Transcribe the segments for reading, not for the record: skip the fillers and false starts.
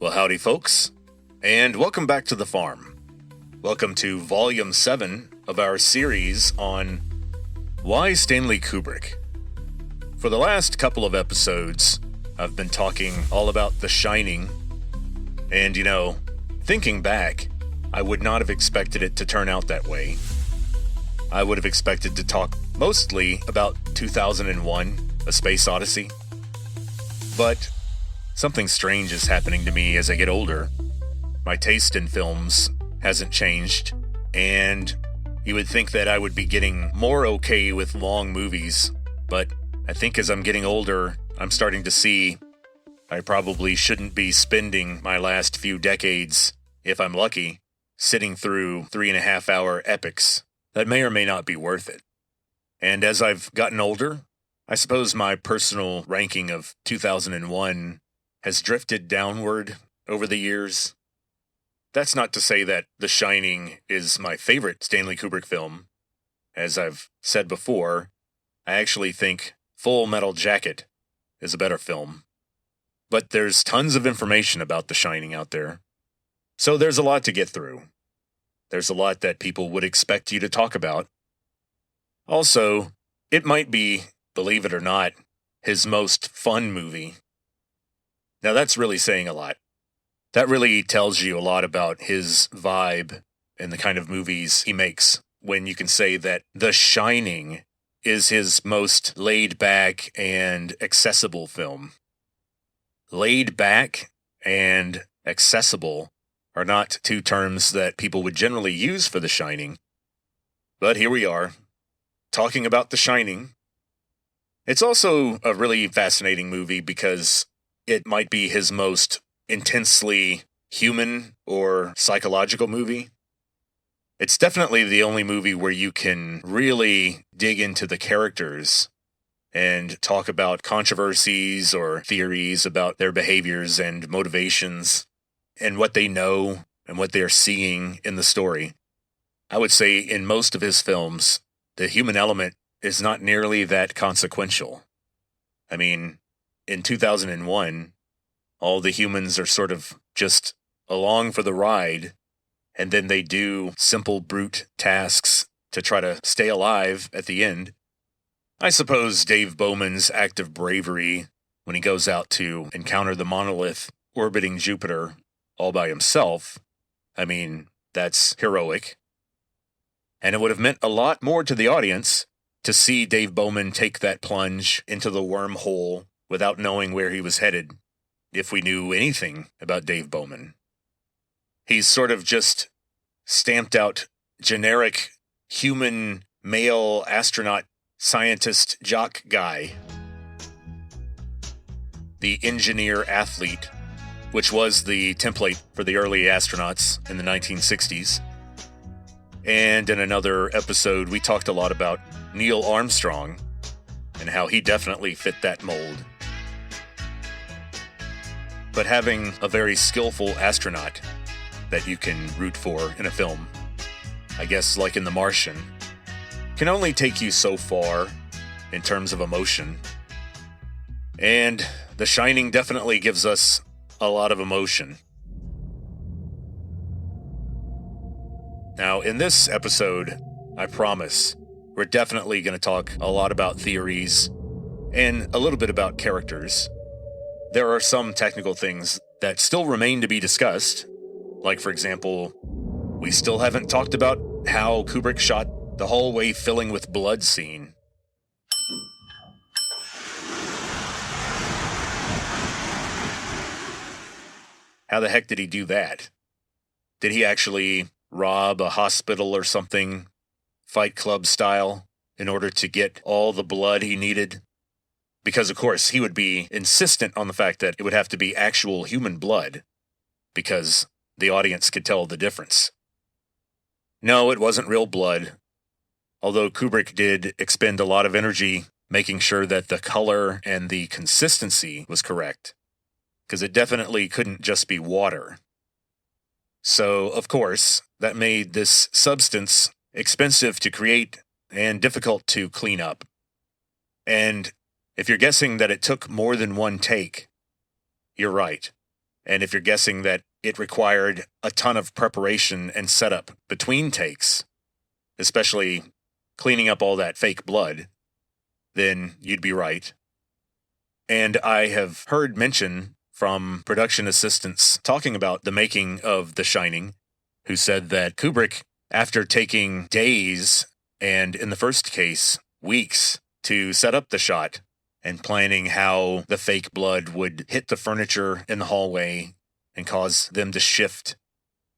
Well, howdy, folks, and welcome back to the farm. Welcome to Volume 7 of our series on Why Stanley Kubrick. For the last couple of episodes, I've been talking all about The Shining, and thinking back, I would not have expected it to turn out that way. I would have expected to talk mostly about 2001, A Space Odyssey. But something strange is happening to me as I get older. My taste in films hasn't changed, and you would think that I would be getting more okay with long movies, but I think as I'm getting older, I'm starting to see I probably shouldn't be spending my last few decades, if I'm lucky, sitting through 3.5-hour epics that may or may not be worth it. And as I've gotten older, I suppose my personal ranking of 2001 has drifted downward over the years. That's not to say that The Shining is my favorite Stanley Kubrick film. As I've said before, I actually think Full Metal Jacket is a better film. But there's tons of information about The Shining out there. So there's a lot to get through. There's a lot that people would expect you to talk about. Also, it might be, believe it or not, his most fun movie. Now that's really saying a lot. That really tells you a lot about his vibe and the kind of movies he makes when you can say that The Shining is his most laid back and accessible film. Laid back and accessible are not two terms that people would generally use for The Shining. But here we are, talking about The Shining. It's also a really fascinating movie because it might be his most intensely human or psychological movie. It's definitely the only movie where you can really dig into the characters and talk about controversies or theories about their behaviors and motivations and what they know and what they're seeing in the story. I would say in most of his films, the human element is not nearly that consequential. I mean, in 2001, all the humans are sort of just along for the ride, and then they do simple brute tasks to try to stay alive at the end. I suppose Dave Bowman's act of bravery when he goes out to encounter the monolith orbiting Jupiter all by himself, that's heroic. And it would have meant a lot more to the audience to see Dave Bowman take that plunge into the wormhole without knowing where he was headed, if we knew anything about Dave Bowman. He's sort of just stamped out generic human male astronaut scientist jock guy. The engineer athlete, which was the template for the early astronauts in the 1960s. And in another episode, we talked a lot about Neil Armstrong and how he definitely fit that mold. But having a very skillful astronaut that you can root for in a film, I guess like in The Martian, can only take you so far in terms of emotion. And The Shining definitely gives us a lot of emotion. Now, in this episode, I promise, we're definitely going to talk a lot about theories and a little bit about characters. There are some technical things that still remain to be discussed. Like, for example, we still haven't talked about how Kubrick shot the hallway filling with blood scene. How the heck did he do that? Did he actually rob a hospital or something, Fight Club style, in order to get all the blood he needed? Because, of course, he would be insistent on the fact that it would have to be actual human blood, because the audience could tell the difference. No, it wasn't real blood, although Kubrick did expend a lot of energy making sure that the color and the consistency was correct, because it definitely couldn't just be water. So, of course, that made this substance expensive to create and difficult to clean up. And if you're guessing that it took more than one take, you're right. And if you're guessing that it required a ton of preparation and setup between takes, especially cleaning up all that fake blood, then you'd be right. And I have heard mention from production assistants talking about the making of The Shining, who said that Kubrick, after taking days, and in the first case, weeks, to set up the shot, and planning how the fake blood would hit the furniture in the hallway and cause them to shift,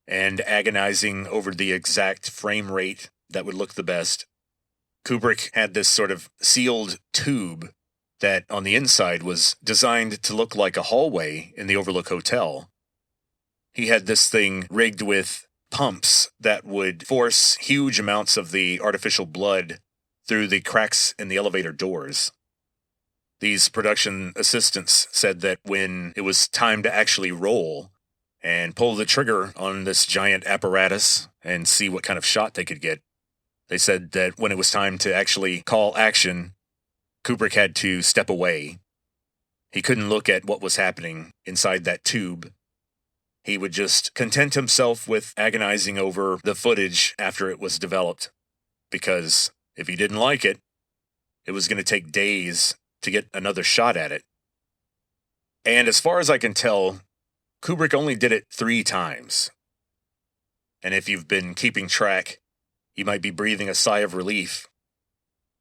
and agonizing over the exact frame rate that would look the best, Kubrick had this sort of sealed tube that on the inside was designed to look like a hallway in the Overlook Hotel. He had this thing rigged with pumps that would force huge amounts of the artificial blood through the cracks in the elevator doors. These production assistants said that when it was time to actually roll and pull the trigger on this giant apparatus and see what kind of shot they could get, they said that when it was time to actually call action, Kubrick had to step away. He couldn't look at what was happening inside that tube. He would just content himself with agonizing over the footage after it was developed, because if he didn't like it, it was going to take days to get another shot at it. And as far as I can tell, Kubrick only did it 3 times. And if you've been keeping track, you might be breathing a sigh of relief.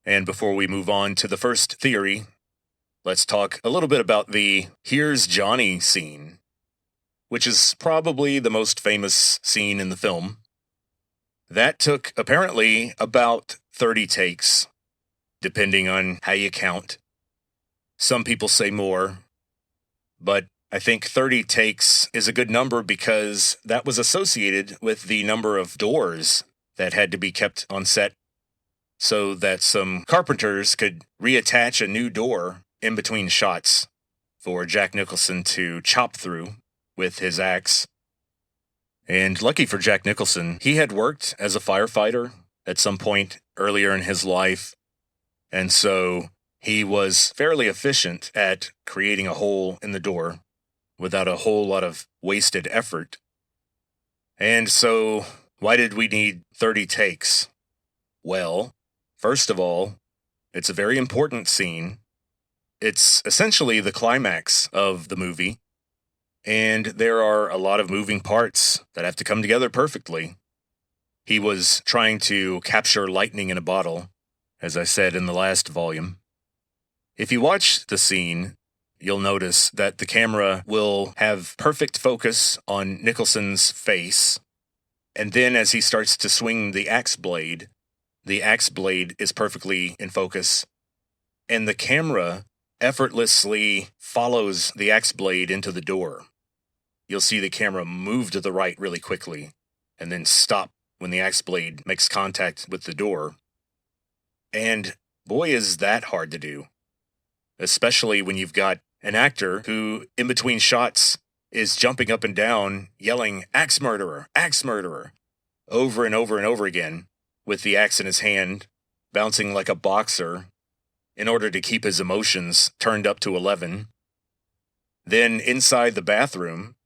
And before we move on to the first theory, let's talk a little bit about the "Here's Johnny" scene, which is probably the most famous scene in the film. That took apparently about 30 takes, depending on how you count. Some people say more, but I think 30 takes is a good number because that was associated with the number of doors that had to be kept on set so that some carpenters could reattach a new door in between shots for Jack Nicholson to chop through with his axe. And lucky for Jack Nicholson, he had worked as a firefighter at some point earlier in his life, and so he was fairly efficient at creating a hole in the door without a whole lot of wasted effort. And so, why did we need 30 takes? Well, first of all, it's a very important scene. It's essentially the climax of the movie, and there are a lot of moving parts that have to come together perfectly. He was trying to capture lightning in a bottle, as I said in the last volume. If you watch the scene, you'll notice that the camera will have perfect focus on Nicholson's face, and then as he starts to swing the axe blade is perfectly in focus, and the camera effortlessly follows the axe blade into the door. You'll see the camera move to the right really quickly, and then stop when the axe blade makes contact with the door. And boy, is that hard to do. Especially when you've got an actor who, in between shots, is jumping up and down, yelling, "Axe murderer! Axe murderer!" over and over and over again, with the axe in his hand, bouncing like a boxer, in order to keep his emotions turned up to 11. Then, inside the bathroom,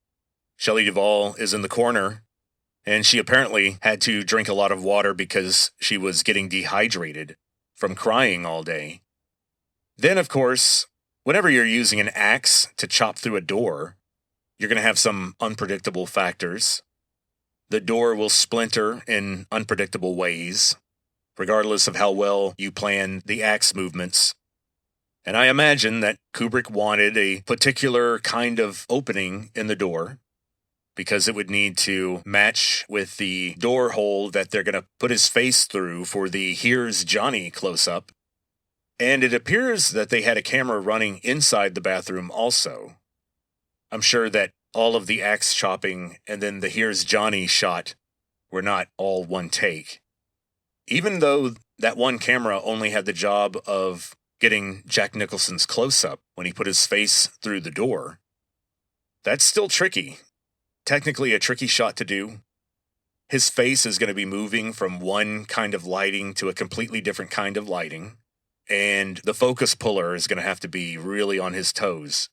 Shelley Duvall is in the corner, and she apparently had to drink a lot of water because she was getting dehydrated from crying all day. Then, of course, whenever you're using an axe to chop through a door, you're going to have some unpredictable factors. The door will splinter in unpredictable ways, regardless of how well you plan the axe movements. And I imagine that Kubrick wanted a particular kind of opening in the door, because it would need to match with the door hole that they're going to put his face through for the "Here's Johnny" close-up. And it appears that they had a camera running inside the bathroom also. I'm sure that all of the axe chopping and then the "Here's Johnny" shot were not all one take. Even though that one camera only had the job of getting Jack Nicholson's close-up when he put his face through the door, that's still tricky. Technically a tricky shot to do. His face is going to be moving from one kind of lighting to a completely different kind of lighting, and the focus puller is going to have to be really on his toes.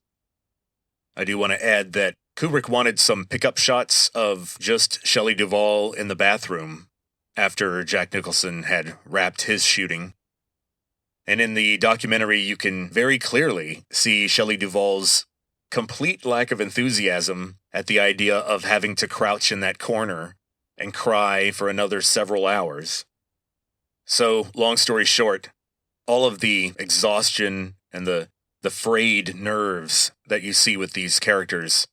I do want to add that Kubrick wanted some pickup shots of just Shelley Duvall in the bathroom after Jack Nicholson had wrapped his shooting. And in the documentary, you can very clearly see Shelley Duvall's complete lack of enthusiasm at the idea of having to crouch in that corner and cry for another several hours. So, long story short, all of the exhaustion and the frayed nerves that you see with these characters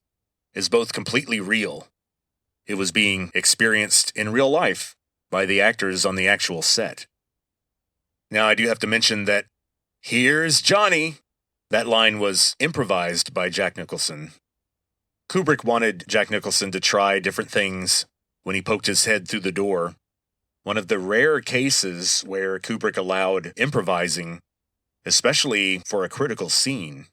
is both completely real. It was being experienced in real life by the actors on the actual set. Now, I do have to mention that "Here's Johnny," that line was improvised by Jack Nicholson. Kubrick wanted Jack Nicholson to try different things when he poked his head through the door. One of the rare cases where Kubrick allowed improvising, especially for a critical scene.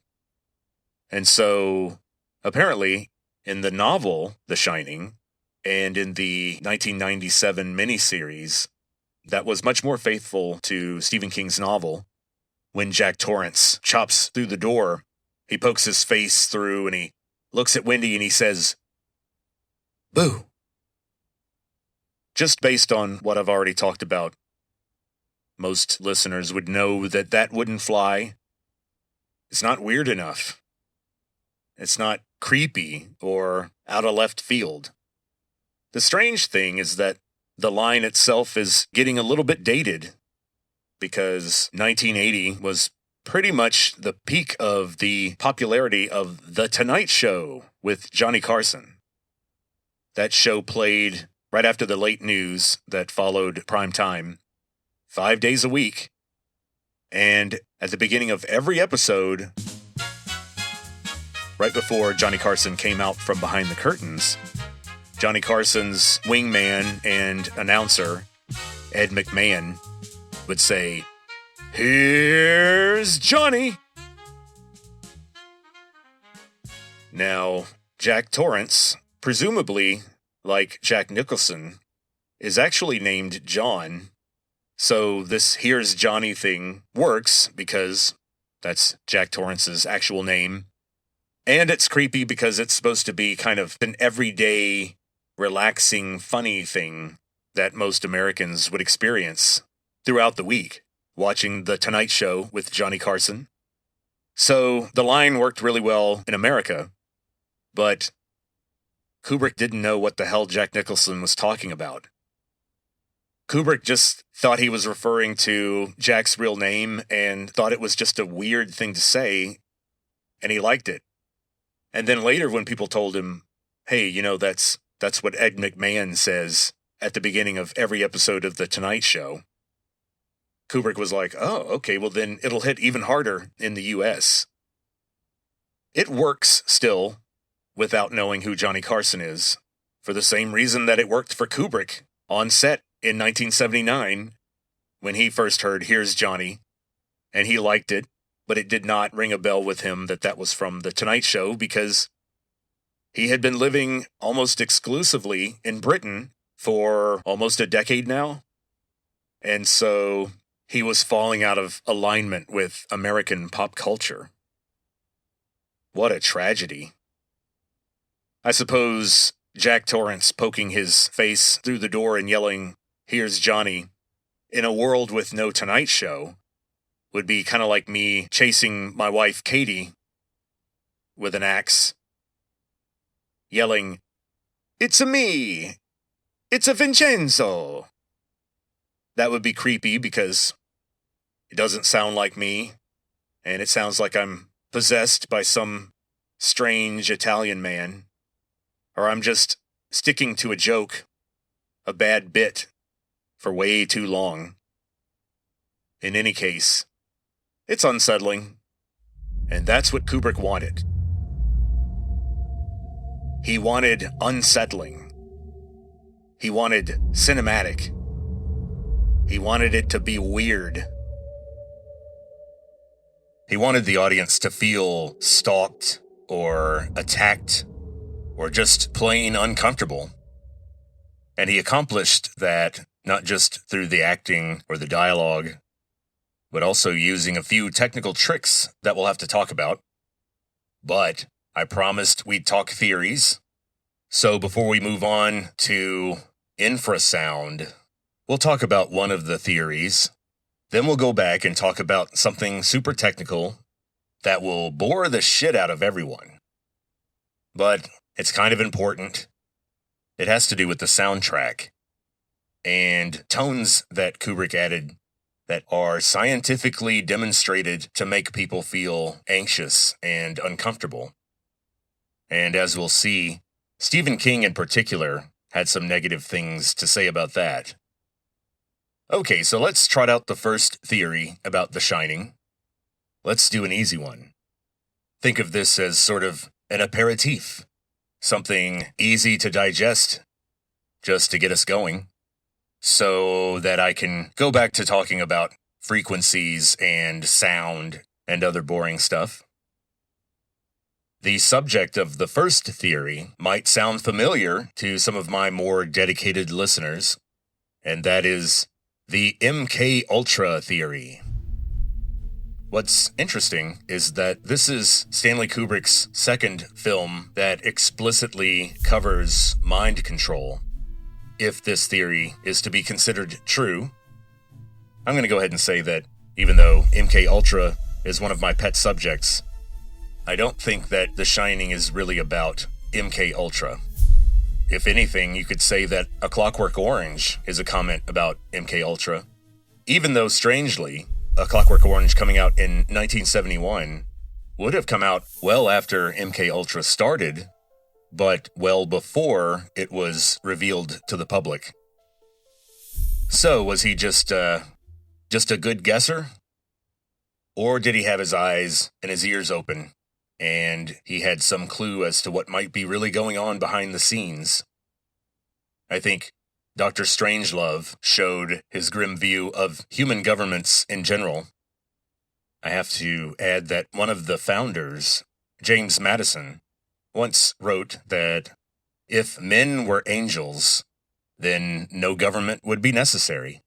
And so, apparently, in the novel The Shining, and in the 1997 miniseries, that was much more faithful to Stephen King's novel. When Jack Torrance chops through the door, he pokes his face through and he looks at Wendy and he says, "Boo." Just based on what I've already talked about, most listeners would know that that wouldn't fly. It's not weird enough. It's not creepy or out of left field. The strange thing is that the line itself is getting a little bit dated, because 1980 was pretty much the peak of the popularity of The Tonight Show with Johnny Carson. That show played right after the late news that followed prime time, 5 days a week, and at the beginning of every episode, right before Johnny Carson came out from behind the curtains, Johnny Carson's wingman and announcer, Ed McMahon, would say, "Here's Johnny." Now, Jack Torrance, presumably, like Jack Nicholson, is actually named John. So this "Here's Johnny" thing works because that's Jack Torrance's actual name. And it's creepy because it's supposed to be kind of an everyday, relaxing, funny thing that most Americans would experience throughout the week, watching The Tonight Show with Johnny Carson. So the line worked really well in America, but Kubrick didn't know what the hell Jack Nicholson was talking about. Kubrick just thought he was referring to Jack's real name and thought it was just a weird thing to say, and he liked it. And then later when people told him, "Hey, that's what Ed McMahon says at the beginning of every episode of The Tonight Show," Kubrick was like, "Oh, okay, well then it'll hit even harder in the US. It works still without knowing who Johnny Carson is, for the same reason that it worked for Kubrick on set in 1979 when he first heard "Here's Johnny," and he liked it, but it did not ring a bell with him that was from The Tonight Show, because he had been living almost exclusively in Britain for almost a decade now. And so he was falling out of alignment with American pop culture. What a tragedy. I suppose Jack Torrance poking his face through the door and yelling, "Here's Johnny," in a world with no Tonight Show would be kind of like me chasing my wife Katie with an axe, yelling, "It's a me! It's a Vincenzo!" That would be creepy because it doesn't sound like me, and it sounds like I'm possessed by some strange Italian man, or I'm just sticking to a joke, a bad bit, for way too long. In any case, it's unsettling, and that's what Kubrick wanted. He wanted unsettling. He wanted cinematic. He wanted it to be weird. He wanted the audience to feel stalked or attacked or just plain uncomfortable. And he accomplished that not just through the acting or the dialogue, but also using a few technical tricks that we'll have to talk about. But I promised we'd talk theories. So before we move on to infrasound, we'll talk about one of the theories. Then we'll go back and talk about something super technical that will bore the shit out of everyone. But it's kind of important. It has to do with the soundtrack and tones that Kubrick added that are scientifically demonstrated to make people feel anxious and uncomfortable. And as we'll see, Stephen King in particular had some negative things to say about that. Okay, so let's trot out the first theory about The Shining. Let's do an easy one. Think of this as sort of an aperitif, something easy to digest just to get us going, so that I can go back to talking about frequencies and sound and other boring stuff. The subject of the first theory might sound familiar to some of my more dedicated listeners, and that is the MK Ultra theory. What's interesting is that this is Stanley Kubrick's second film that explicitly covers mind control. If this theory is to be considered true, I'm going to go ahead and say that even though MK Ultra is one of my pet subjects, I don't think that The Shining is really about MK Ultra. If anything, you could say that A Clockwork Orange is a comment about MK Ultra, even though strangely, A Clockwork Orange coming out in 1971 would have come out well after MK Ultra started, but well before it was revealed to the public. So, was he just a good guesser? Or did he have his eyes and his ears open, and he had some clue as to what might be really going on behind the scenes? I think Dr. Strangelove showed his grim view of human governments in general. I have to add that one of the founders, James Madison, once wrote that if men were angels, then no government would be necessary.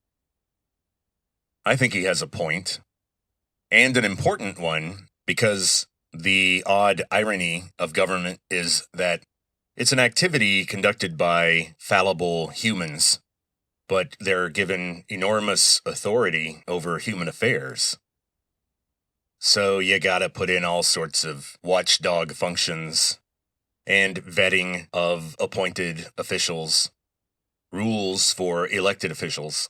I think he has a point, and an important one, because the odd irony of government is that it's an activity conducted by fallible humans, but they're given enormous authority over human affairs. So you gotta put in all sorts of watchdog functions and vetting of appointed officials, rules for elected officials.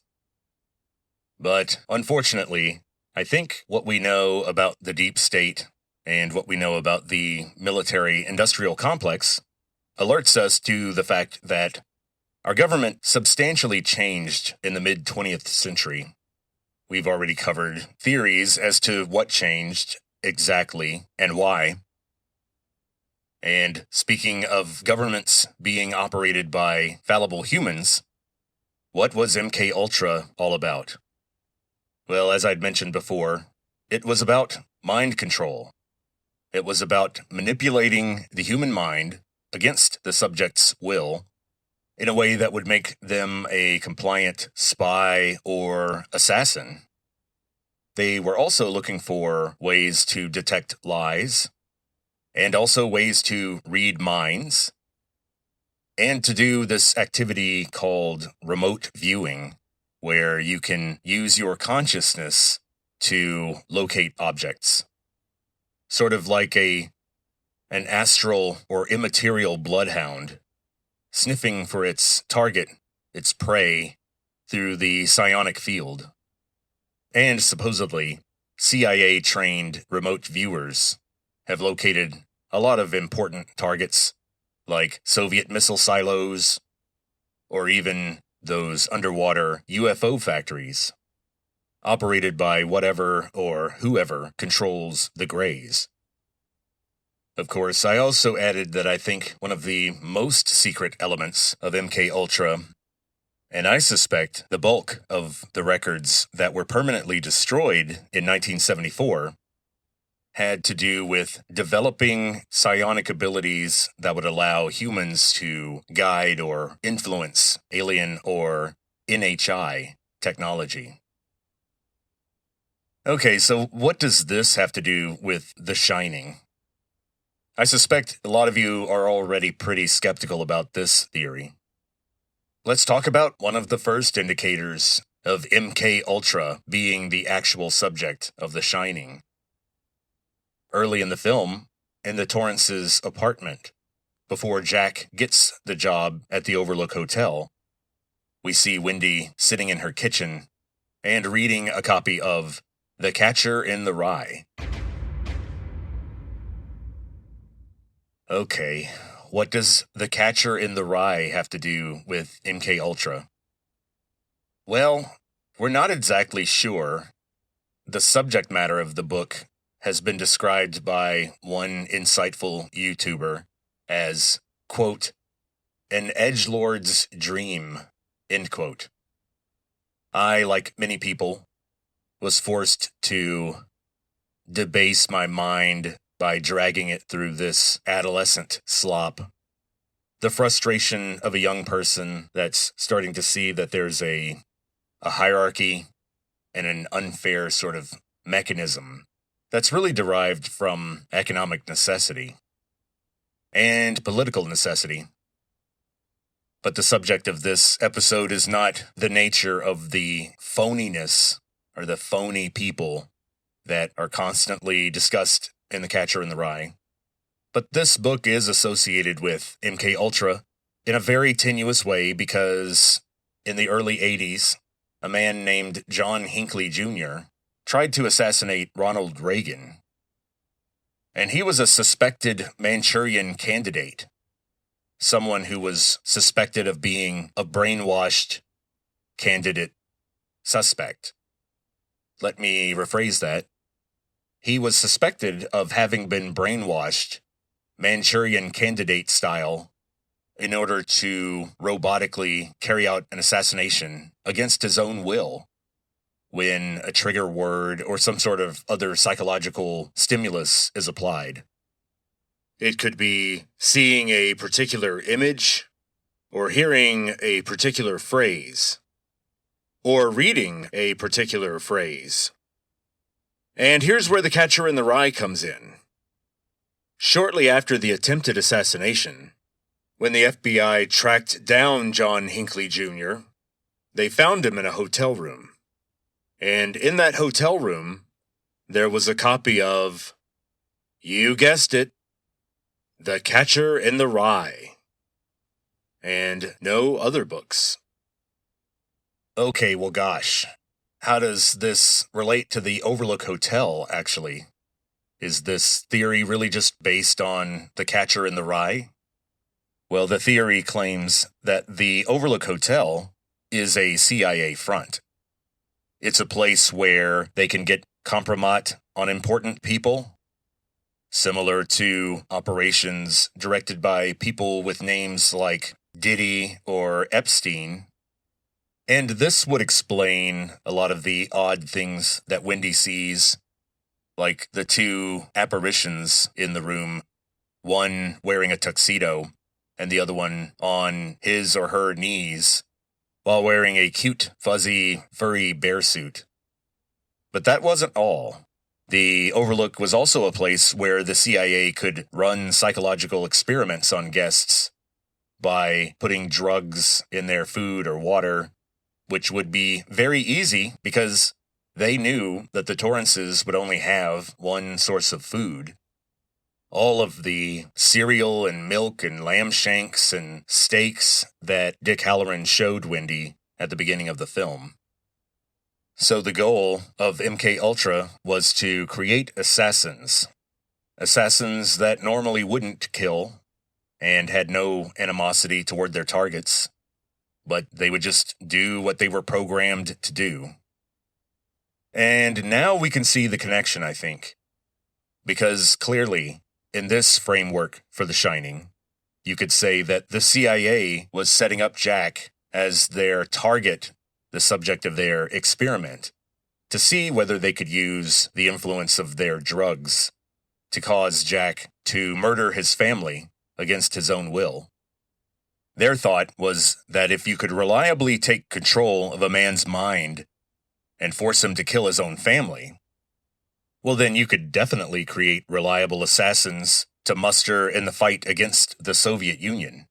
But unfortunately, I think what we know about the deep state and what we know about the military-industrial complex alerts us to the fact that our government substantially changed in the mid-20th century. We've already covered theories as to what changed exactly and why. And speaking of governments being operated by fallible humans, what was MK Ultra all about? Well, as I'd mentioned before, it was about mind control. It was about manipulating the human mind against the subject's will in a way that would make them a compliant spy or assassin. They were also looking for ways to detect lies, and also ways to read minds, and to do this activity called remote viewing, where you can use your consciousness to locate objects. Sort of like an astral or immaterial bloodhound, sniffing for its target, its prey, through the psionic field. And supposedly, CIA-trained remote viewers have located a lot of important targets, like Soviet missile silos, or even those underwater UFO factories, operated by whatever or whoever controls the Greys. Of course, I also added that I think one of the most secret elements of MK Ultra, and I suspect the bulk of the records that were permanently destroyed in 1974, had to do with developing psionic abilities that would allow humans to guide or influence alien or NHI technology. Okay, so what does this have to do with The Shining? I suspect a lot of you are already pretty skeptical about this theory. Let's talk about one of the first indicators of MK Ultra being the actual subject of The Shining. Early in the film, in the Torrance's apartment, before Jack gets the job at the Overlook Hotel, we see Wendy sitting in her kitchen and reading a copy of The Catcher in the Rye. Okay, what does The Catcher in the Rye have to do with MK Ultra? Well, we're not exactly sure. The subject matter of the book has been described by one insightful YouTuber as, quote, an edgelord's dream, end quote. I, like many people, was forced to debase my mind by dragging it through this adolescent slop. The frustration of a young person that's starting to see that there's a hierarchy and an unfair sort of mechanism that's really derived from economic necessity and political necessity. But the subject of this episode is not the nature of the phoniness or the phony people that are constantly discussed in The Catcher in the Rye. But this book is associated with MK Ultra in a very tenuous way because in the early 80s, a man named John Hinckley Jr. tried to assassinate Ronald Reagan. And he was a suspected Manchurian candidate, someone who was suspected of being a brainwashed candidate suspect. Let me rephrase that. He was suspected of having been brainwashed, Manchurian candidate style, in order to robotically carry out an assassination against his own will when a trigger word or some sort of other psychological stimulus is applied. It could be seeing a particular image, or hearing a particular phrase, or reading a particular phrase. And here's where The Catcher in the Rye comes in. Shortly after the attempted assassination, when the FBI tracked down John Hinckley Jr., they found him in a hotel room. And in that hotel room, there was a copy of, you guessed it, The Catcher in the Rye, and no other books. Okay, well gosh, how does this relate to the Overlook Hotel, actually? Is this theory really just based on The Catcher in the Rye? Well, the theory claims that the Overlook Hotel is a CIA front. It's a place where they can get compromat on important people, similar to operations directed by people with names like Diddy or Epstein. And this would explain a lot of the odd things that Wendy sees, like the two apparitions in the room, one wearing a tuxedo and the other one on his or her knees while wearing a cute, fuzzy, furry bear suit. But that wasn't all. The Overlook was also a place where the CIA could run psychological experiments on guests by putting drugs in their food or water, which would be very easy because they knew that the Torrances would only have one source of food. All of the cereal and milk and lamb shanks and steaks that Dick Halloran showed Wendy at the beginning of the film. So the goal of MK Ultra was to create assassins. Assassins that normally wouldn't kill and had no animosity toward their targets, but they would just do what they were programmed to do. And now we can see the connection, I think. Because clearly, in this framework for The Shining, you could say that the CIA was setting up Jack as their target, the subject of their experiment, to see whether they could use the influence of their drugs to cause Jack to murder his family against his own will. Their thought was that if you could reliably take control of a man's mind and force him to kill his own family, well then you could definitely create reliable assassins to muster in the fight against the Soviet Union.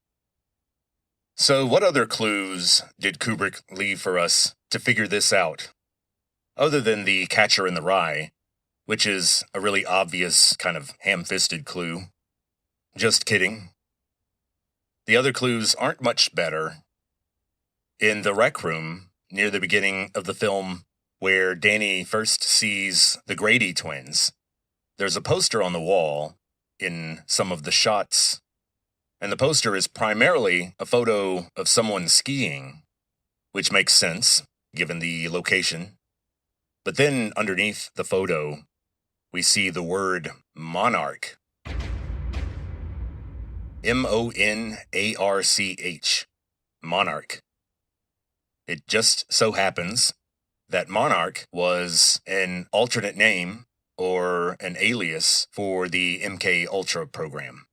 So what other clues did Kubrick leave for us to figure this out, other than the Catcher in the Rye, which is a really obvious kind of ham-fisted clue? Just kidding. The other clues aren't much better. In the rec room, near the beginning of the film, where Danny first sees the Grady twins, there's a poster on the wall in some of the shots, and the poster is primarily a photo of someone skiing, which makes sense, given the location. But then underneath the photo, we see the word monarch. M-O-N-A-R-C-H. Monarch. It just so happens that Monarch was an alternate name or an alias for the MK Ultra program.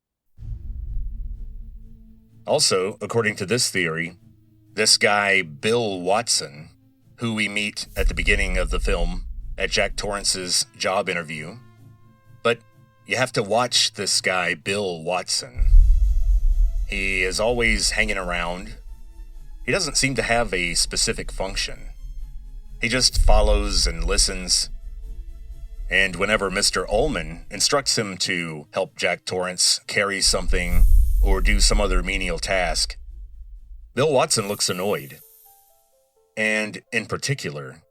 Also, according to this theory, this guy Bill Watson, who we meet at the beginning of the film at Jack Torrance's job interview, but you have to watch this guy Bill Watson. He is always hanging around. He doesn't seem to have a specific function. He just follows and listens. And whenever Mr. Ullman instructs him to help Jack Torrance carry something or do some other menial task, Bill Watson looks annoyed. And in particular,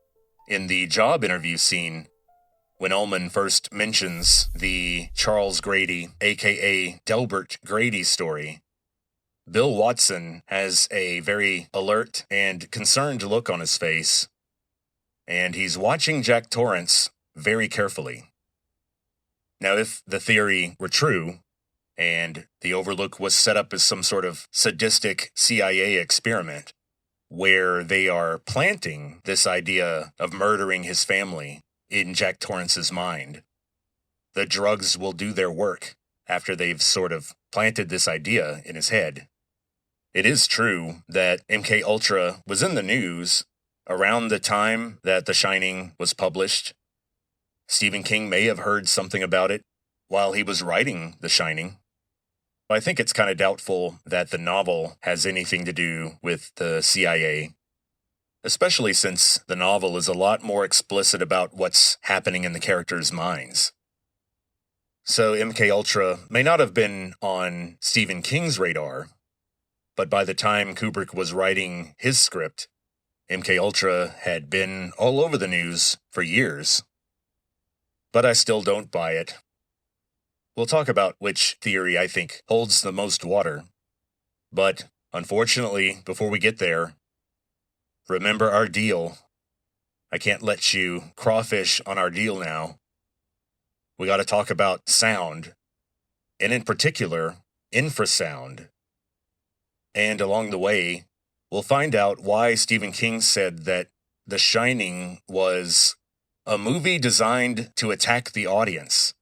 in the job interview scene, when Ullman first mentions the Charles Grady, aka Delbert Grady story, Bill Watson has a very alert and concerned look on his face, and he's watching Jack Torrance very carefully. Now, if the theory were true, and the Overlook was set up as some sort of sadistic CIA experiment, where they are planting this idea of murdering his family in Jack Torrance's mind, the drugs will do their work after they've sort of planted this idea in his head. It is true that MK Ultra was in the news around the time that The Shining was published. Stephen King may have heard something about it while he was writing The Shining. I think it's kind of doubtful that the novel has anything to do with the CIA, especially since the novel is a lot more explicit about what's happening in the characters' minds. So MK Ultra may not have been on Stephen King's radar, but by the time Kubrick was writing his script, MK Ultra had been all over the news for years. But I still don't buy it. We'll talk about which theory I think holds the most water. But, unfortunately, before we get there, remember our deal. I can't let you crawfish on our deal now. We gotta talk about sound, and in particular, infrasound. And along the way, we'll find out why Stephen King said that The Shining was a movie designed to attack the audience.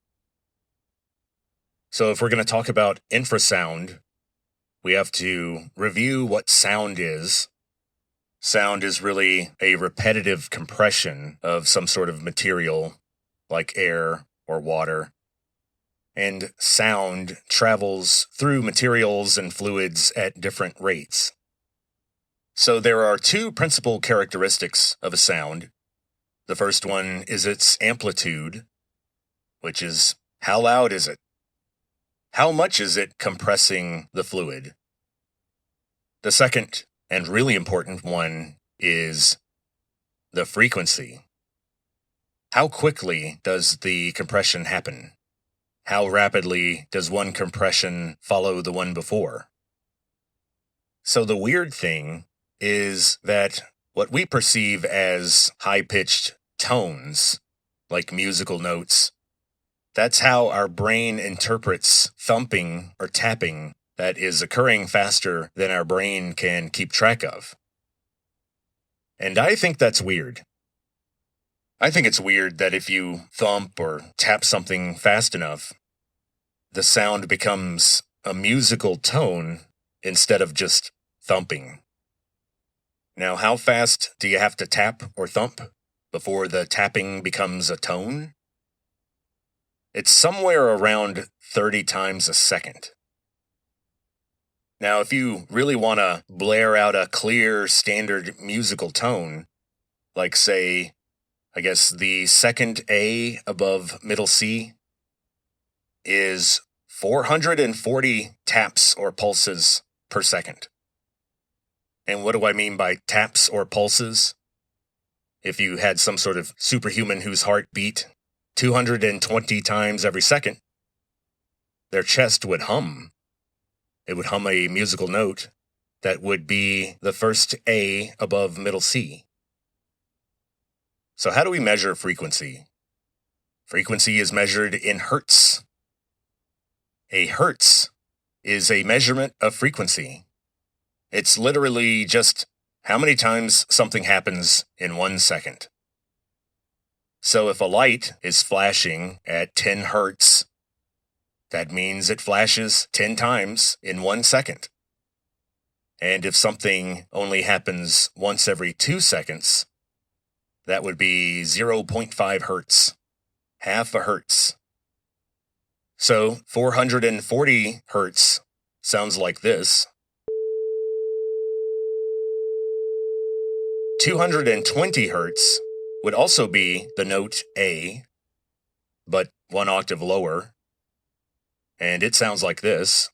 So if we're going to talk about infrasound, we have to review what sound is. Sound is really a repetitive compression of some sort of material, like air or water. And sound travels through materials and fluids at different rates. So there are two principal characteristics of a sound. The first one is its amplitude, which is how loud is it? How much is it compressing the fluid? The second and really important one is the frequency. How quickly does the compression happen? How rapidly does one compression follow the one before? So the weird thing is that what we perceive as high-pitched tones, like musical notes, that's how our brain interprets thumping or tapping that is occurring faster than our brain can keep track of. And I think that's weird. I think it's weird that if you thump or tap something fast enough, the sound becomes a musical tone instead of just thumping. Now, how fast do you have to tap or thump before the tapping becomes a tone? It's somewhere around 30 times a second. Now, if you really want to blare out a clear, standard musical tone, like, say, I guess the second A above middle C is 440 taps or pulses per second. And what do I mean by taps or pulses? If you had some sort of superhuman whose heart beat 220 times every second, their chest would hum. It would hum a musical note that would be the first A above middle C. So how do we measure frequency? Frequency is measured in hertz. A hertz is a measurement of frequency. It's literally just how many times something happens in 1 second. So if a light is flashing at 10 hertz, that means it flashes 10 times in 1 second. And if something only happens once every 2 seconds, that would be 0.5 hertz, half a hertz. So 440 hertz sounds like this. 220 hertz would also be the note A, but 1 octave lower. And it sounds like this.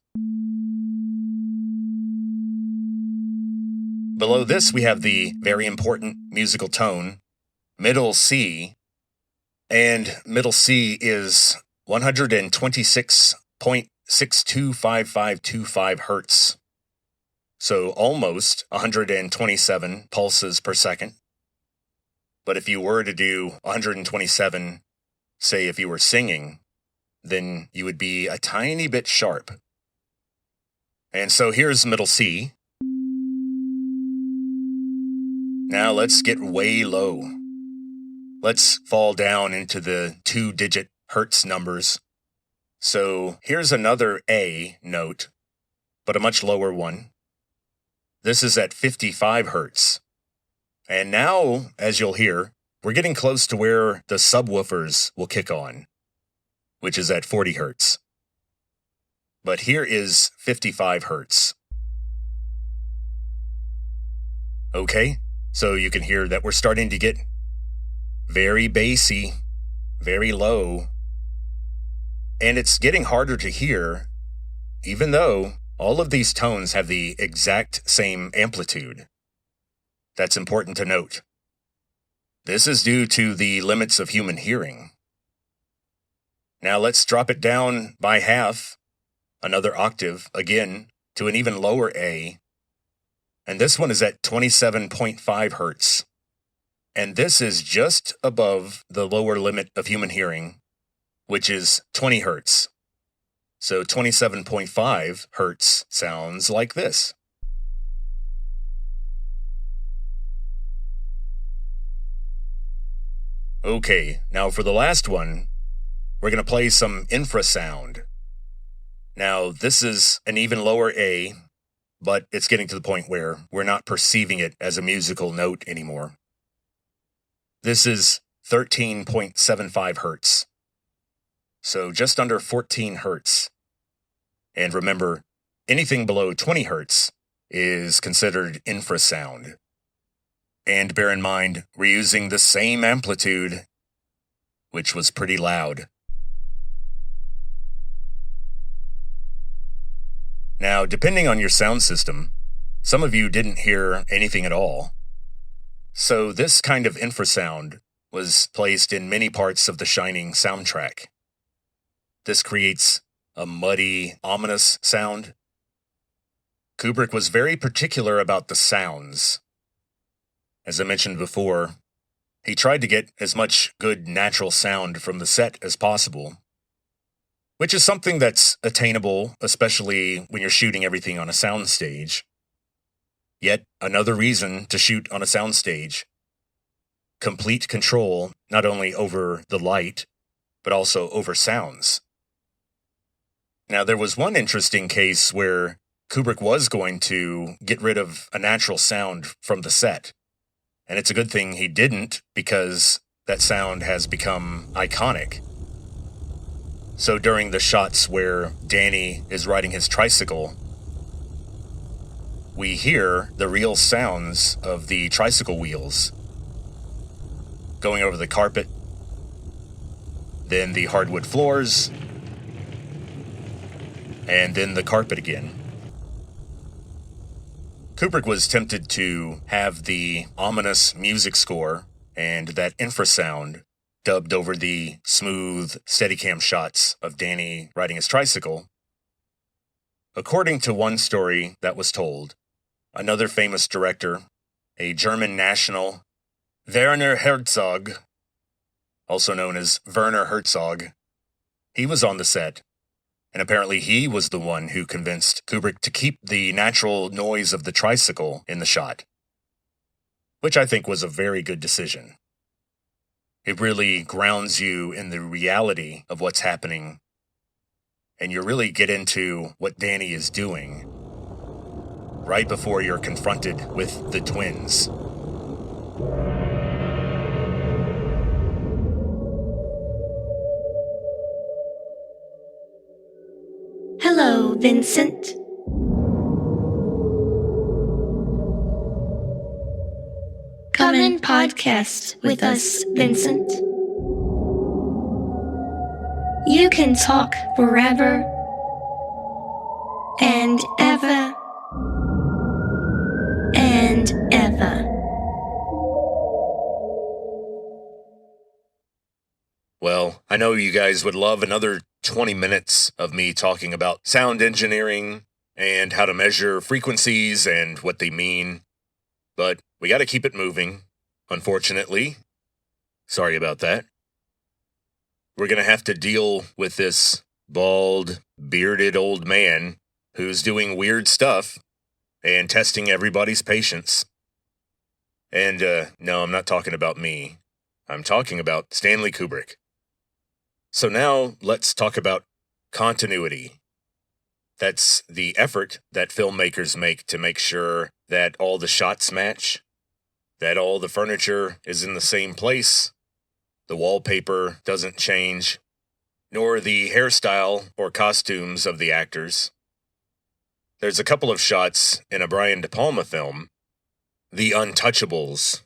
Below this, we have the very important musical tone, middle C, and middle C is 126.625525 hertz. So almost 127 pulses per second. But if you were to do 127, say if you were singing, then you would be a tiny bit sharp. And so here's middle C. Now let's get way low. Let's fall down into the 2-digit hertz numbers. So here's another A note, but a much lower one. This is at 55 hertz. And now, as you'll hear, we're getting close to where the subwoofers will kick on, which is at 40 hertz. But here is 55 hertz. Okay, so you can hear that we're starting to get very bassy, very low. And it's getting harder to hear, even though all of these tones have the exact same amplitude. That's important to note. This is due to the limits of human hearing. Now let's drop it down by half, another octave, again, to an even lower A. And this one is at 27.5 hertz. And this is just above the lower limit of human hearing, which is 20 hertz. So 27.5 hertz sounds like this. Okay, now for the last one, we're going to play some infrasound. Now, this is an even lower A, but it's getting to the point where we're not perceiving it as a musical note anymore. This is 13.75 hertz. So just under 14 hertz. And remember, anything below 20 hertz is considered infrasound. And bear in mind, we're using the same amplitude, which was pretty loud. Now, depending on your sound system, some of you didn't hear anything at all. So this kind of infrasound was placed in many parts of the Shining soundtrack. This creates a muddy, ominous sound. Kubrick was very particular about the sounds. As I mentioned before, he tried to get as much good natural sound from the set as possible, which is something that's attainable, especially when you're shooting everything on a soundstage. Yet another reason to shoot on a soundstage: complete control not only over the light, but also over sounds. Now, there was one interesting case where Kubrick was going to get rid of a natural sound from the set. And it's a good thing he didn't, because that sound has become iconic. So during the shots where Danny is riding his tricycle, we hear the real sounds of the tricycle wheels going over the carpet, then the hardwood floors, and then the carpet again. Kubrick was tempted to have the ominous music score and that infrasound dubbed over the smooth Steadicam shots of Danny riding his tricycle. According to one story that was told, another famous director, a German national, Werner Herzog, also known as Werner Herzog, he was on the set, and apparently he was the one who convinced Kubrick to keep the natural noise of the tricycle in the shot, which I think was a very good decision. It really grounds you in the reality of what's happening, and you really get into what Danny is doing right before you're confronted with the twins. Hello, Vincent. Come and podcast with us, Vincent. You can talk forever and ever and ever. Well, I know you guys would love another 20 minutes of me talking about sound engineering and how to measure frequencies and what they mean, but we got to keep it moving, unfortunately. Sorry about that. We're going to have to deal with this bald, bearded old man who's doing weird stuff and testing everybody's patience. And no, I'm not talking about me. I'm talking about Stanley Kubrick. So now let's talk about continuity. That's the effort that filmmakers make to make sure that all the shots match, that all the furniture is in the same place, the wallpaper doesn't change, nor the hairstyle or costumes of the actors. There's a couple of shots in a Brian De Palma film, The Untouchables,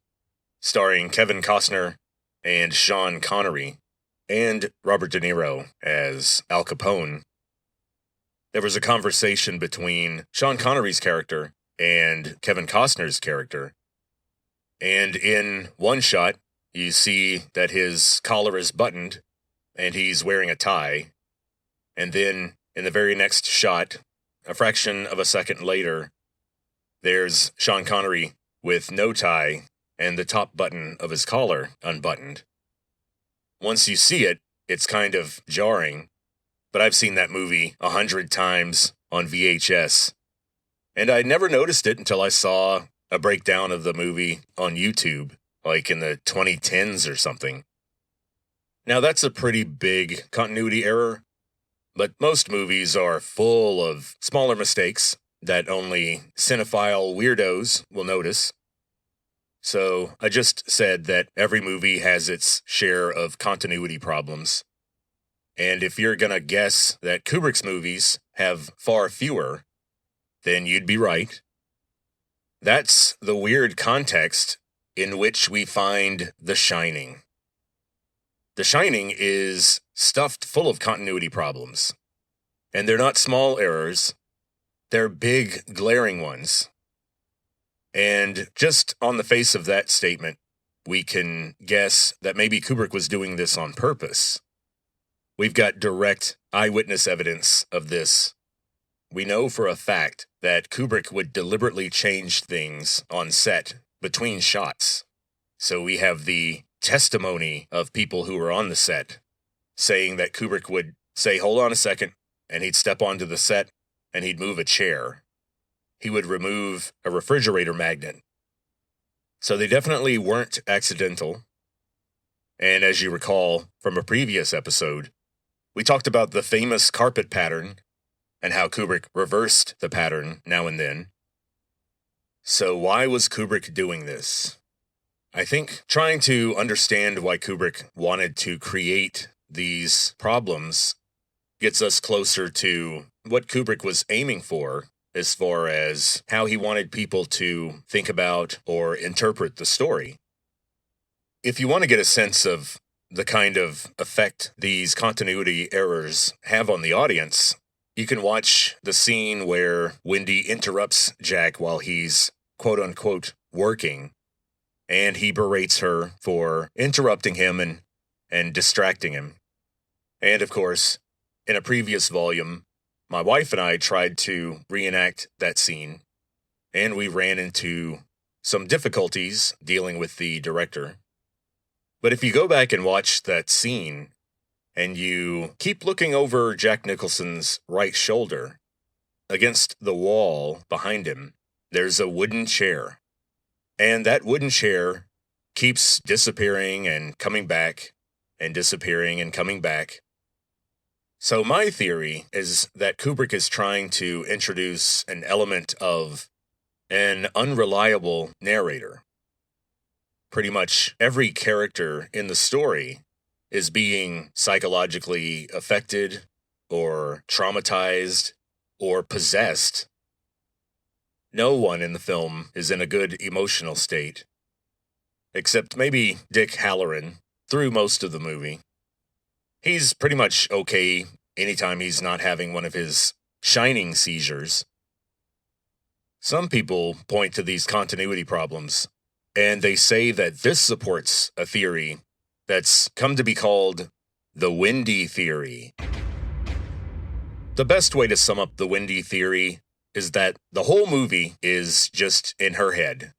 starring Kevin Costner and Sean Connery, and Robert De Niro as Al Capone. There was a conversation between Sean Connery's character and Kevin Costner's character. And in one shot, you see that his collar is buttoned and he's wearing a tie. And then in the very next shot, a fraction of a second later, there's Sean Connery with no tie and the top button of his collar unbuttoned. Once you see it, it's kind of jarring, but I've seen that movie 100 times on VHS, and I never noticed it until I saw a breakdown of the movie on YouTube, like in the 2010s or something. Now that's a pretty big continuity error, but most movies are full of smaller mistakes that only cinephile weirdos will notice. So I just said that every movie has its share of continuity problems. And if you're going to guess that Kubrick's movies have far fewer, then you'd be right. That's the weird context in which we find The Shining. The Shining is stuffed full of continuity problems. And they're not small errors. They're big, glaring ones. And just on the face of that statement, we can guess that maybe Kubrick was doing this on purpose. We've got direct eyewitness evidence of this. We know for a fact that Kubrick would deliberately change things on set between shots. So we have the testimony of people who were on the set saying that Kubrick would say, "Hold on a second," and he'd step onto the set and he'd move a chair. He would remove a refrigerator magnet. So they definitely weren't accidental. And as you recall from a previous episode, we talked about the famous carpet pattern and how Kubrick reversed the pattern now and then. So why was Kubrick doing this? I think trying to understand why Kubrick wanted to create these problems gets us closer to what Kubrick was aiming for as far as how he wanted people to think about or interpret the story. If you want to get a sense of the kind of effect these continuity errors have on the audience, you can watch the scene where Wendy interrupts Jack while he's quote-unquote working, and he berates her for interrupting him and distracting him. And of course, in a previous volume, my wife and I tried to reenact that scene, and we ran into some difficulties dealing with the director. But if you go back and watch that scene, and you keep looking over Jack Nicholson's right shoulder, against the wall behind him, there's a wooden chair. And that wooden chair keeps disappearing and coming back, and disappearing and coming back. So my theory is that Kubrick is trying to introduce an element of an unreliable narrator. Pretty much every character in the story is being psychologically affected or traumatized or possessed. No one in the film is in a good emotional state, except maybe Dick Halloran through most of the movie. He's pretty much okay anytime he's not having one of his shining seizures. Some people point to these continuity problems, and they say that this supports a theory that's come to be called the Wendy theory. The best way to sum up the Wendy theory is that the whole movie is just in her head.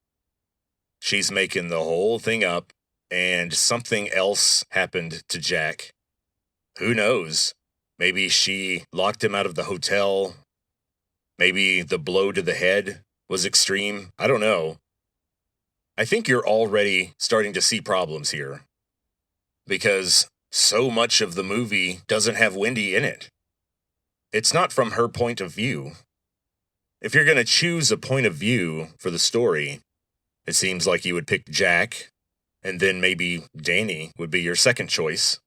She's making the whole thing up, and something else happened to Jack. Who knows? Maybe she locked him out of the hotel. Maybe the blow to the head was extreme. I don't know. I think you're already starting to see problems here, because so much of the movie doesn't have Wendy in it. It's not from her point of view. If you're going to choose a point of view for the story, it seems like you would pick Jack, and then maybe Danny would be your second choice.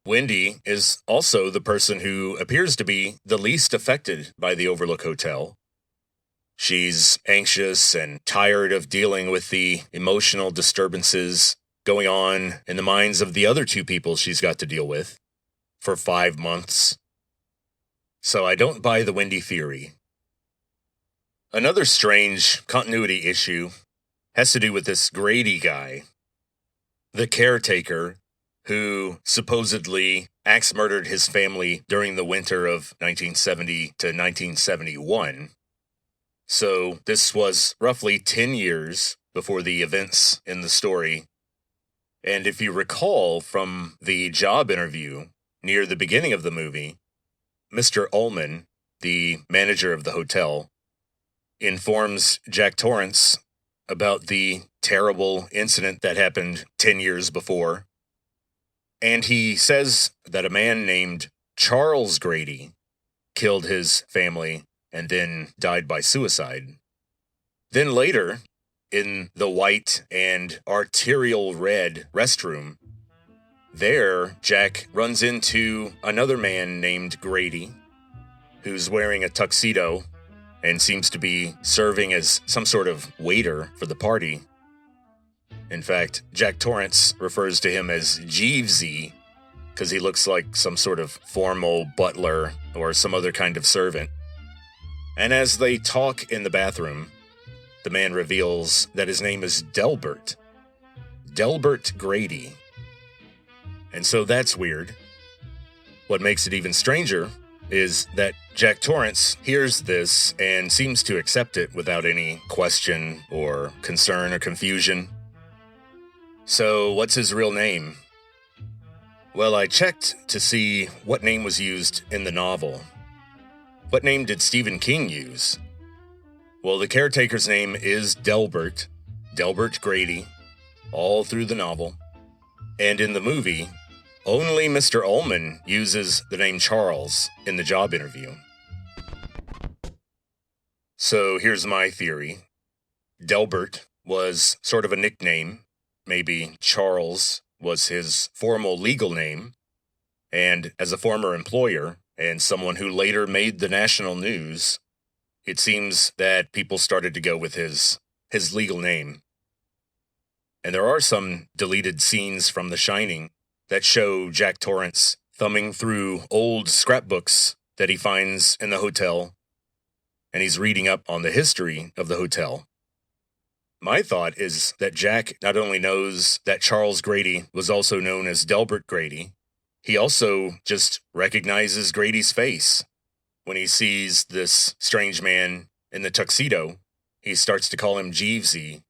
Wendy is also the person who appears to be the least affected by the Overlook Hotel. She's anxious and tired of dealing with the emotional disturbances going on in the minds of the other two people she's got to deal with for 5 months. So I don't buy the Wendy theory. Another strange continuity issue has to do with this Grady guy, the caretaker who supposedly axe-murdered his family during the winter of 1970 to 1971. So this was roughly 10 years before the events in the story. And if you recall from the job interview near the beginning of the movie, Mr. Ullman, the manager of the hotel, informs Jack Torrance about the terrible incident that happened 10 years before. And he says that a man named Charles Grady killed his family and then died by suicide. Then later, in the white and arterial red restroom, there Jack runs into another man named Grady, who's wearing a tuxedo and seems to be serving as some sort of waiter for the party. In fact, Jack Torrance refers to him as Jeevesy because he looks like some sort of formal butler or some other kind of servant. And as they talk in the bathroom, the man reveals that his name is Delbert. Delbert Grady. And so that's weird. What makes it even stranger is that Jack Torrance hears this and seems to accept it without any question or concern or confusion. So, what's his real name? Well, I checked to see what name was used in the novel. What name did Stephen King use? Well, the caretaker's name is Delbert Grady, all through the novel. And in the movie, only Mr. Ullman uses the name Charles in the job interview. So here's my theory. Delbert was sort of a nickname. Maybe Charles was his formal legal name. And as a former employer and someone who later made the national news, it seems that people started to go with his legal name. And there are some deleted scenes from The Shining that show Jack Torrance thumbing through old scrapbooks that he finds in the hotel, and he's reading up on the history of the hotel. My thought is that Jack not only knows that Charles Grady was also known as Delbert Grady, he also just recognizes Grady's face. When he sees this strange man in the tuxedo, he starts to call him Jeevesy.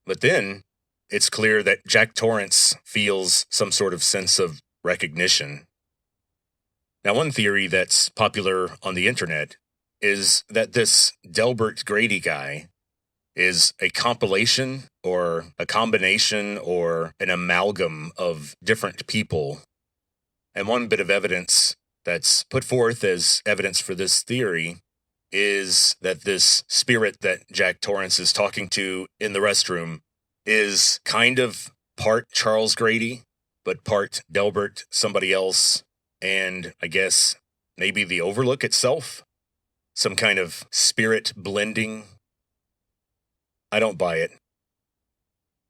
But then, it's clear that Jack Torrance feels some sort of sense of recognition. Now, one theory that's popular on the internet is that this Delbert Grady guy is a compilation or a combination or an amalgam of different people. And one bit of evidence that's put forth as evidence for this theory is that this spirit that Jack Torrance is talking to in the restroom is kind of part Charles Grady, but part Delbert, somebody else, and I guess maybe the Overlook itself? Some kind of spirit blending? I don't buy it.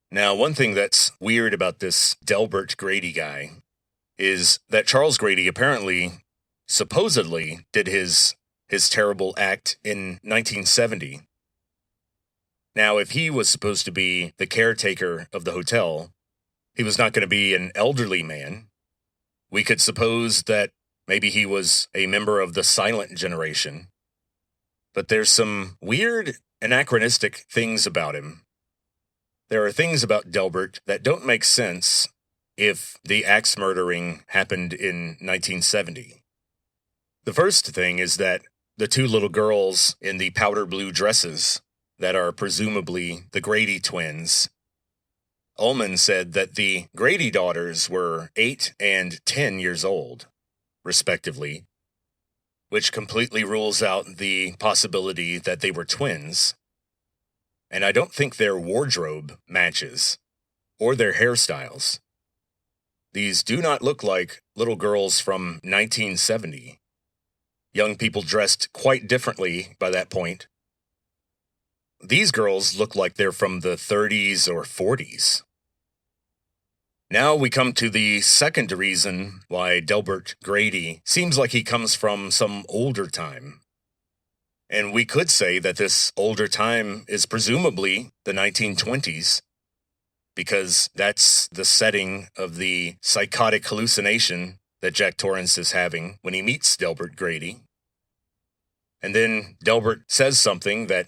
Now, one thing that's weird about this Delbert Grady guy is that Charles Grady apparently, supposedly, did his terrible act in 1970. Now, if he was supposed to be the caretaker of the hotel, he was not going to be an elderly man. We could suppose that maybe he was a member of the silent generation. But there's some weird, anachronistic things about him. There are things about Delbert that don't make sense if the axe murdering happened in 1970. The first thing is that the two little girls in the powder blue dresses that are presumably the Grady twins, Ullman said that the Grady daughters were 8 and 10 years old, respectively, which completely rules out the possibility that they were twins. And I don't think their wardrobe matches, or their hairstyles. These do not look like little girls from 1970. Young people dressed quite differently by that point. These girls look like they're from the 30s or 40s. Now we come to the second reason why Delbert Grady seems like he comes from some older time. And we could say that this older time is presumably the 1920s, because that's the setting of the psychotic hallucination that Jack Torrance is having when he meets Delbert Grady. And then Delbert says something that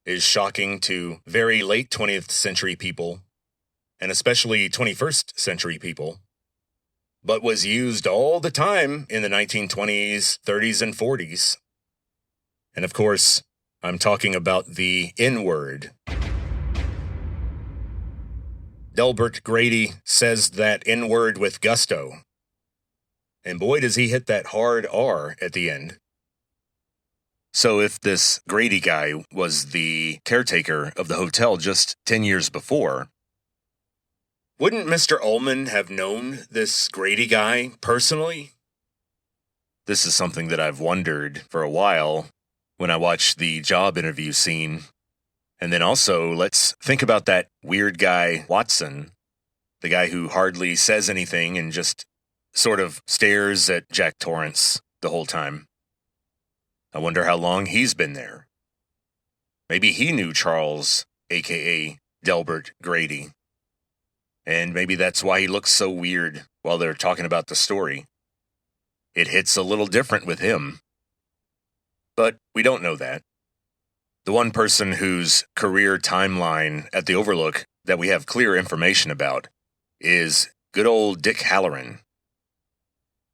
is shocking to very late 20th century people, and especially 21st century people, but was used all the time in the 1920s, 30s, and 40s. And of course, I'm talking about the N-word. Delbert Grady says that N-word with gusto. And boy, does he hit that hard R at the end. So if this Grady guy was the caretaker of the hotel just 10 years before, wouldn't Mr. Ullman have known this Grady guy personally? This is something that I've wondered for a while when I watched the job interview scene. And then also, let's think about that weird guy, Watson, the guy who hardly says anything and just sort of stares at Jack Torrance the whole time. I wonder how long he's been there. Maybe he knew Charles, a.k.a. Delbert Grady. And maybe that's why he looks so weird while they're talking about the story. It hits a little different with him. But we don't know that. The one person whose career timeline at the Overlook that we have clear information about is good old Dick Halloran.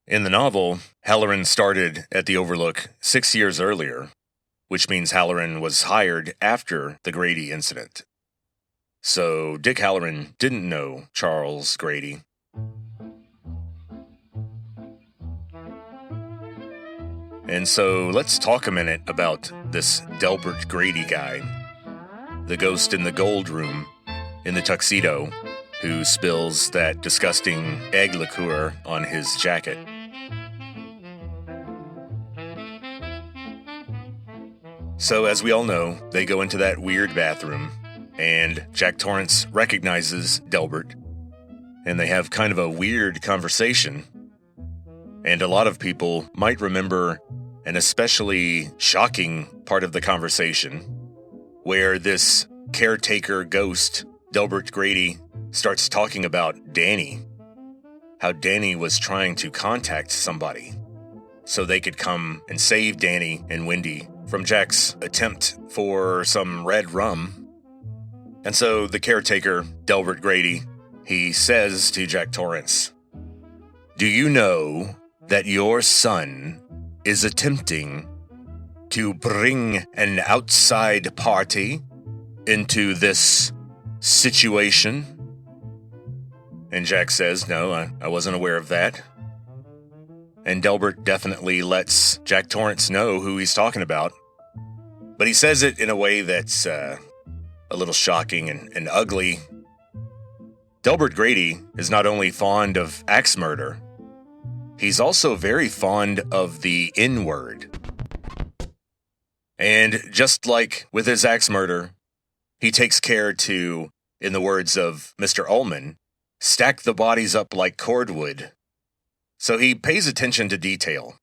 In the novel, Halloran started at the Overlook 6 years earlier, which means Halloran was hired after the Grady incident. So Dick Halloran didn't know Charles Grady. And so let's talk a minute about this Delbert Grady guy, the ghost in the gold room in the tuxedo who spills that disgusting egg liqueur on his jacket. So, as we all know, they go into that weird bathroom, and Jack Torrance recognizes Delbert, and they have kind of a weird conversation. And a lot of people might remember an especially shocking part of the conversation, where this caretaker ghost, Delbert Grady, starts talking about Danny, how Danny was trying to contact somebody so they could come and save Danny and Wendy from Jack's attempt for some red rum. And so the caretaker, Delbert Grady, he says to Jack Torrance, "Do you know that your son is attempting to bring an outside party into this situation?" And Jack says, "No, I wasn't aware of that." And Delbert definitely lets Jack Torrance know who he's talking about. But he says it in a way that's a little shocking and ugly. Delbert Grady is not only fond of axe murder, he's also very fond of the N-word. And just like with his axe murder, he takes care to, in the words of Mr. Ullman, stack the bodies up like cordwood. So he pays attention to detail.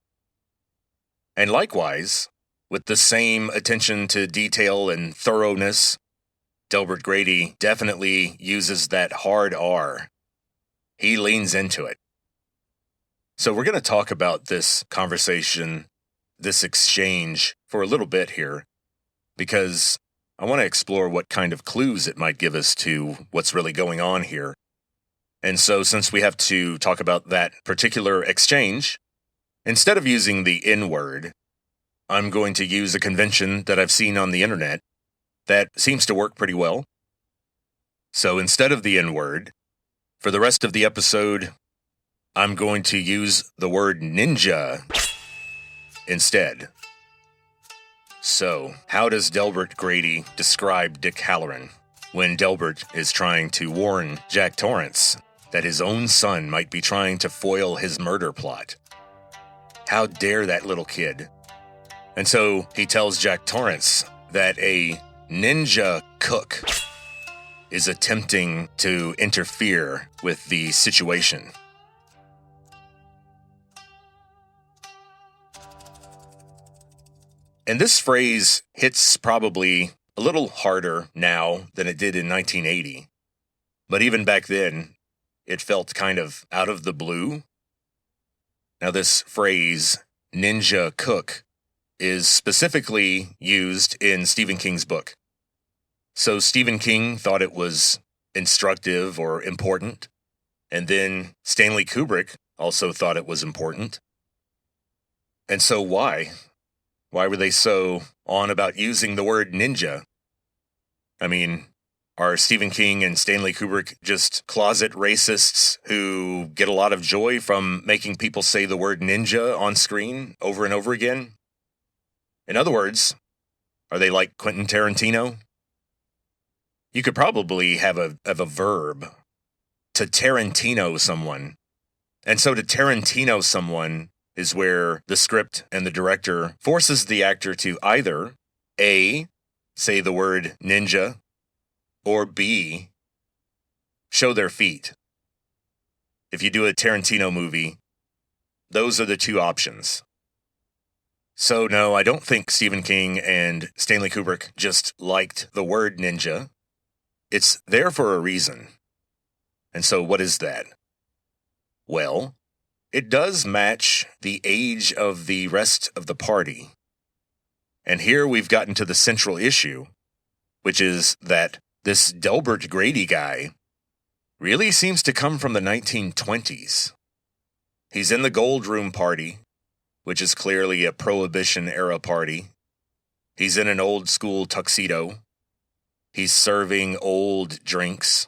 And likewise, with the same attention to detail and thoroughness, Delbert Grady definitely uses that hard R. He leans into it. So we're going to talk about this conversation, this exchange, for a little bit here, because I want to explore what kind of clues it might give us to what's really going on here. And so since we have to talk about that particular exchange, instead of using the N-word, I'm going to use a convention that I've seen on the internet that seems to work pretty well. So instead of the N-word, for the rest of the episode, I'm going to use the word ninja instead. So, how does Delbert Grady describe Dick Halloran when Delbert is trying to warn Jack Torrance that his own son might be trying to foil his murder plot? How dare that little kid? And so he tells Jack Torrance that a ninja cook is attempting to interfere with the situation. And this phrase hits probably a little harder now than it did in 1980. But even back then, it felt kind of out of the blue. Now, this phrase, ninja cook, is specifically used in Stephen King's book. So Stephen King thought it was instructive or important, and then Stanley Kubrick also thought it was important. And so why? Why were they so on about using the word ninja? I mean, are Stephen King and Stanley Kubrick just closet racists who get a lot of joy from making people say the word ninja on screen over and over again? In other words, are they like Quentin Tarantino? You could probably have a verb, to Tarantino someone. And so to Tarantino someone is where the script and the director forces the actor to either A, say the word ninja, or B, show their feet. If you do a Tarantino movie, those are the two options. So no, I don't think Stephen King and Stanley Kubrick just liked the word ninja. It's there for a reason. And so what is that? Well, it does match the age of the rest of the party. And here we've gotten to the central issue, which is that this Delbert Grady guy really seems to come from the 1920s. He's in the Gold Room party, which is clearly a Prohibition-era party. He's in an old-school tuxedo. He's serving old drinks.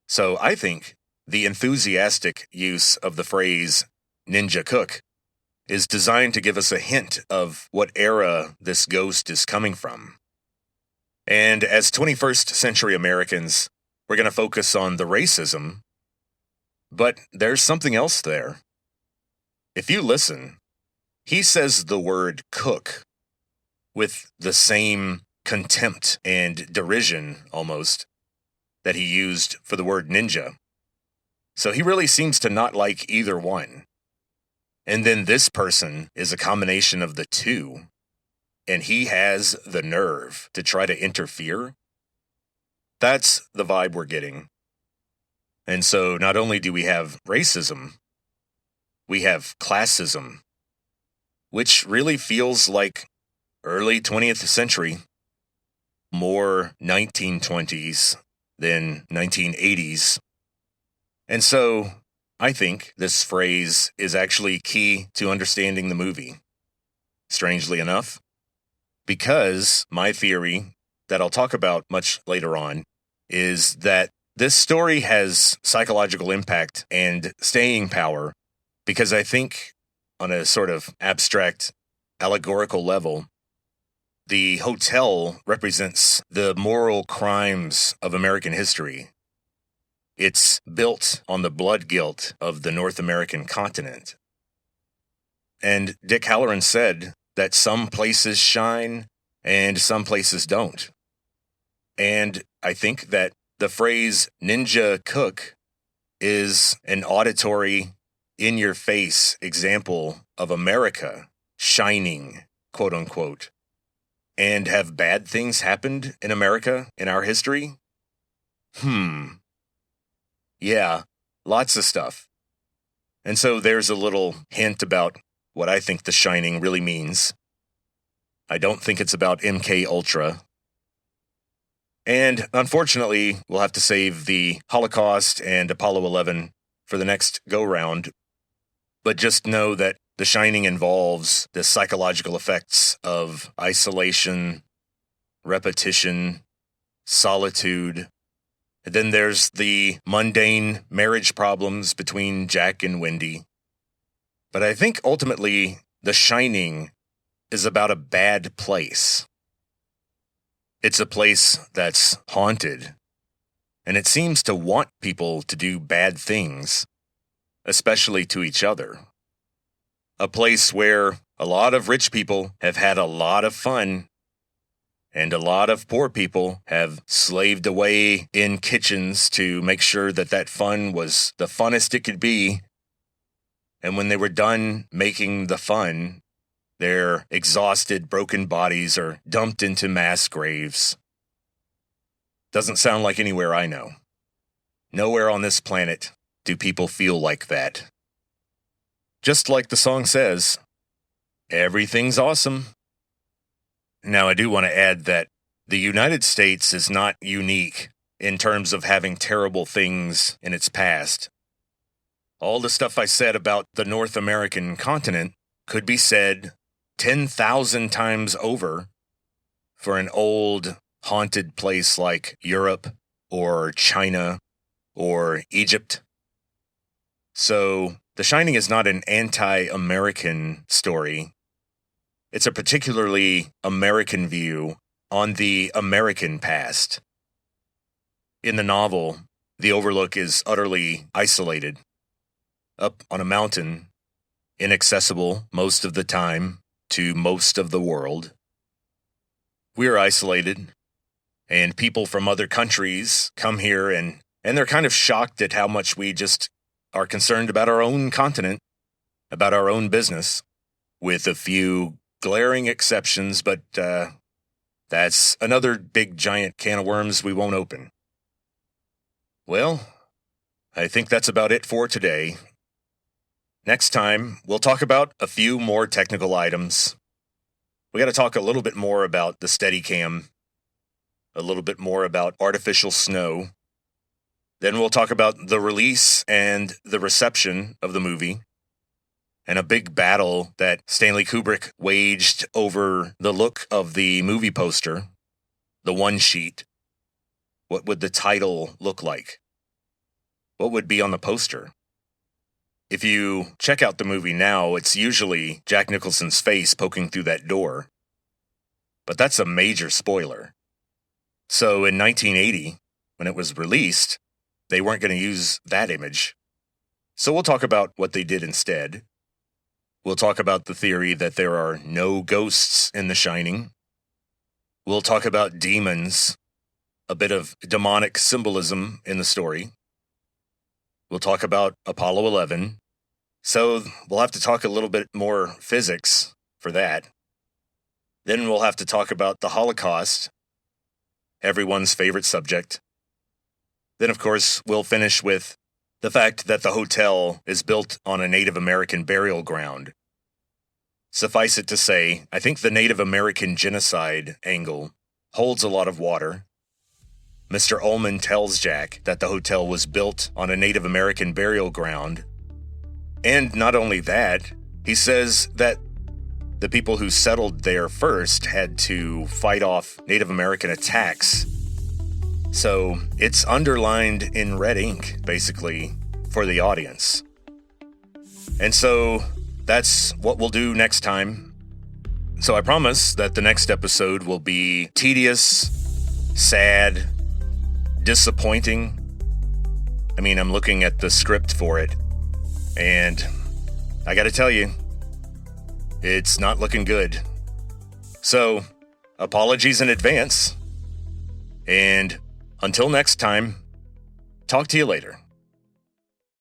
So I think the enthusiastic use of the phrase ninja cook is designed to give us a hint of what era this ghost is coming from. And as 21st century Americans, we're going to focus on the racism, but there's something else there. If you listen, he says the word cook with the same contempt and derision, almost, that he used for the word ninja. So he really seems to not like either one. And then this person is a combination of the two, and he has the nerve to try to interfere. That's the vibe we're getting. And so not only do we have racism, we have classism, which really feels like early 20th century, more 1920s than 1980s. And so I think this phrase is actually key to understanding the movie, strangely enough, because my theory that I'll talk about much later on is that this story has psychological impact and staying power because I think on a sort of abstract, allegorical level, the hotel represents the moral crimes of American history. It's built on the blood guilt of the North American continent. And Dick Halloran said that some places shine and some places don't. And I think that the phrase ninja cook is an auditory, in-your-face example of America shining, quote unquote. And have bad things happened in America in our history? Yeah, lots of stuff. And so there's a little hint about what I think The Shining really means. I don't think it's about MK Ultra. And unfortunately, we'll have to save the Holocaust and Apollo 11 for the next go-round. But just know that The Shining involves the psychological effects of isolation, repetition, solitude. And then there's the mundane marriage problems between Jack and Wendy. But I think ultimately, The Shining is about a bad place. It's a place that's haunted, and it seems to want people to do bad things, especially to each other. A place where a lot of rich people have had a lot of fun, and a lot of poor people have slaved away in kitchens to make sure that that fun was the funnest it could be. And when they were done making the fun, their exhausted, broken bodies are dumped into mass graves. Doesn't sound like anywhere I know. Nowhere on this planet do people feel like that. Just like the song says, everything's awesome. Now, I do want to add that the United States is not unique in terms of having terrible things in its past. All the stuff I said about the North American continent could be said 10,000 times over for an old, haunted place like Europe or China or Egypt. So, The Shining is not an anti-American story. It's a particularly American view on the American past. In the novel, the Overlook is utterly isolated, up on a mountain, inaccessible most of the time to most of the world. We're isolated, and people from other countries come here and they're kind of shocked at how much we just are concerned about our own continent, about our own business, with a few glaring exceptions, but that's another big giant can of worms we won't open. Well, I think that's about it for today. Next time, we'll talk about a few more technical items. We got to talk a little bit more about the Steadicam, a little bit more about artificial snow. Then we'll talk about the release and the reception of the movie, and a big battle that Stanley Kubrick waged over the look of the movie poster, the one sheet. What would the title look like? What would be on the poster? If you check out the movie now, it's usually Jack Nicholson's face poking through that door. But that's a major spoiler. So in 1980, when it was released, they weren't going to use that image. So we'll talk about what they did instead. We'll talk about the theory that there are no ghosts in The Shining, We'll talk about demons, a bit of demonic symbolism in the story. We'll talk about Apollo 11. So we'll have to talk a little bit more physics for that. Then we'll have to talk about the Holocaust, everyone's favorite subject. Then, of course, we'll finish with the fact that the hotel is built on a Native American burial ground. Suffice it to say, I think the Native American genocide angle holds a lot of water. Mr. Ullman tells Jack that the hotel was built on a Native American burial ground. And not only that, he says that the people who settled there first had to fight off Native American attacks. So it's underlined in red ink, basically, for the audience. And so that's what we'll do next time. So I promise that the next episode will be tedious, sad, disappointing. I mean, I'm looking at the script for it, and I gotta tell you, it's not looking good. So, apologies in advance. And until next time, talk to you later.